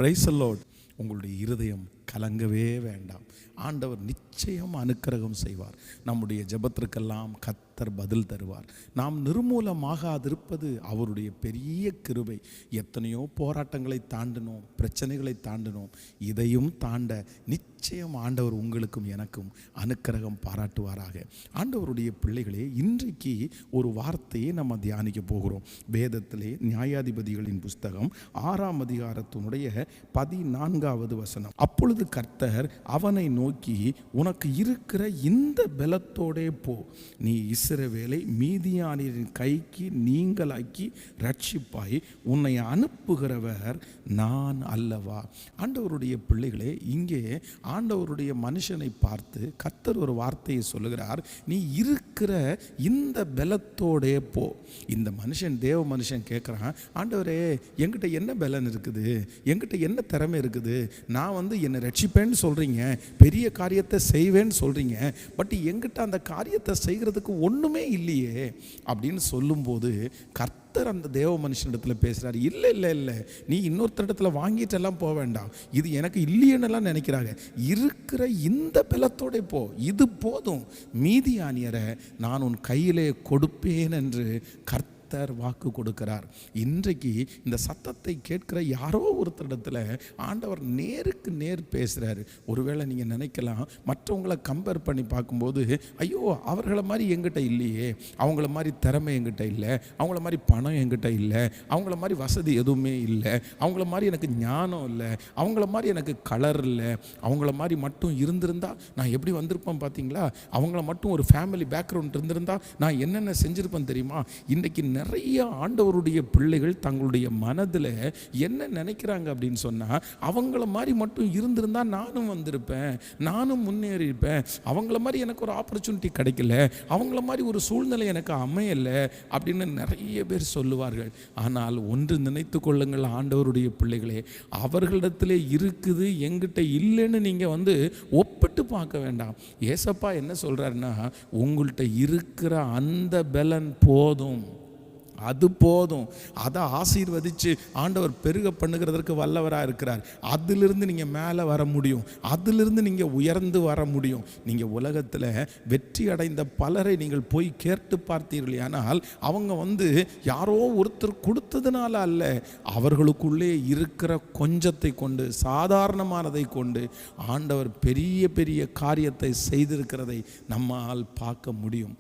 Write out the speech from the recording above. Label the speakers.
Speaker 1: Praise the Lord. உங்களுடைய இருதயம் கலங்கவே வேண்டாம். ஆண்டவர் நிச்சயம் அனுக்கிரகம் செய்வார். நம்முடைய ஜெபத்திற்கெல்லாம் கர்த்தர் பதில் தருவார். நாம் நிர்மூலமாகாதிருப்பது அவருடைய பெரிய கிருபை. எத்தனையோ போராட்டங்களை தாண்டினோம், பிரச்சனைகளை தாண்டினோம். இதையும் தாண்ட நிச்சயம் ஆண்டவர் உங்களுக்கும் எனக்கும் அனுக்கிரகம் பாராட்டுவாராக. ஆண்டவருடைய பிள்ளைகளே, இன்றைக்கு ஒரு வார்த்தையை நம்ம தியானிக்க போகிறோம். வேதத்திலே நியாயாதிபதிகளின் புஸ்தகம் 6ஆம் அதிகாரத்தினுடைய 14வது வசனம். அப்பொழுது கர்த்தர் அவனை நோக்கி, உனக்கு இருக்கிற இந்த பலத்தோடே போ, நீ இஸ்ரவேலை மீதியானியரின் கைக்கு நீங்களாக்கி ரட்சிப்பாய், உன்னை அனுப்புகிறவர் நான் அல்லவா. ஆண்டவருடைய பிள்ளைகளே, இங்கே ஆண்டவருடைய மனுஷனை பார்த்து கர்த்தர் ஒரு வார்த்தையை சொல்லுகிறார். நீ இருக்கிற இந்த பலத்தோடே போ. இந்த மனுஷன், தேவ மனுஷன் கேட்குறான், ஆண்டவரே என்கிட்ட என்ன பலன் இருக்குது, என்கிட்ட என்ன திறமை இருக்குது, நான் என்னை ரட்சிப்பேன்னு சொல்கிறீங்க, பெரிய காரியத்தை செய்வேன்னு சொல்கிறீங்க, பட் என்கிட்ட அந்த காரியத்தை செய்கிறதுக்கு ஒன்றுமே இல்லையே அப்படின்னு சொல்லும்போது கர்த்தர் அந்த தேவ மனுஷனிடத்தில் பேசுகிறார். இல்லை, நீ இன்னொருத்தரிடத்துல வாங்கிட்டெல்லாம் போக வேண்டாம், இது எனக்கு இல்லையென்னெல்லாம் நினைக்கிறாங்க. இருக்கிற இந்த பலத்தோட போ, இது போதும், மீதியானியரை நான் உன் கையிலே கொடுப்பேன் என்று கர்த்தர் வாக்கு கொடுக்கிறார். இன்றைக்கு இந்த சத்தத்தை கேட்கிற யாரோ ஒருத்தரிடத்துல ஆண்டவர் நேருக்கு நேர் பேசுகிறாரு. ஒருவேளை நீங்கள் நினைக்கலாம், மற்றவங்களை கம்பேர் பண்ணி பார்க்கும்போது, ஐயோ அவர்களை மாதிரி எங்கிட்ட இல்லையே, அவங்கள மாதிரி திறமை எங்கிட்ட இல்லை, அவங்கள மாதிரி பணம் எங்கிட்ட இல்லை, அவங்கள மாதிரி வசதி எதுவுமே இல்லை, அவங்கள மாதிரி எனக்கு ஞானம் இல்லை, அவங்கள மாதிரி எனக்கு கலர் இல்லை, அவங்கள மாதிரி மட்டும் இருந்திருந்தா நான் எப்படி வந்திருப்பேன் பார்த்தீங்களா, அவங்கள மட்டும் ஒரு ஃபேமிலி பேக்ரவுண்ட் இருந்திருந்தா நான் என்னென்ன செஞ்சுருப்பேன் தெரியுமா. இன்றைக்கி நிறைய ஆண்டவருடைய பிள்ளைகள் தங்களுடைய மனதில் என்ன நினைக்கிறாங்க அப்படின்னு சொன்னால், அவங்கள மாதிரி மட்டும் இருந்திருந்தா நானும் வந்திருப்பேன், நானும் முன்னேறியிருப்பேன், அவங்கள மாதிரி எனக்கு ஒரு ஆப்பர்ச்சுனிட்டி கிடைக்கல, அவங்கள மாதிரி ஒரு சூழ்நிலை எனக்கு அமையலை அப்படின்னு நிறைய பேர் சொல்லுவார்கள். ஆனால் ஒன்று நினைத்து கொள்ளுங்கள் ஆண்டவருடைய பிள்ளைகளே, அவர்களிடத்திலே இருக்குது எங்கிட்ட இல்லைன்னு நீங்கள் ஒப்பிட்டு பார்க்க வேண்டாம். ஏசப்பா என்ன சொல்கிறாருன்னா, உங்கள்கிட்ட இருக்கிற அந்த பலன் போதும், அது போதும். அதை ஆசீர்வதித்து ஆண்டவர் பெருக பண்ணுகிறதற்கு வல்லவராக இருக்கிறார். அதிலிருந்து நீங்கள் மேலே வர முடியும், அதிலிருந்து நீங்கள் உயர்ந்து வர முடியும். நீங்கள் உலகத்தில் வெற்றி அடைந்த பலரை நீங்கள் போய் கேட்டு பார்த்தீர்கள், ஆனால் அவங்க யாரோ ஒருத்தர் கொடுத்ததுனால அல்ல, அவர்களுக்குள்ளே இருக்கிற கொஞ்சத்தை கொண்டு, சாதாரணமானதை கொண்டு ஆண்டவர் பெரிய பெரிய காரியத்தை செய்திருக்கிறதை நம்மால் பார்க்க முடியும்.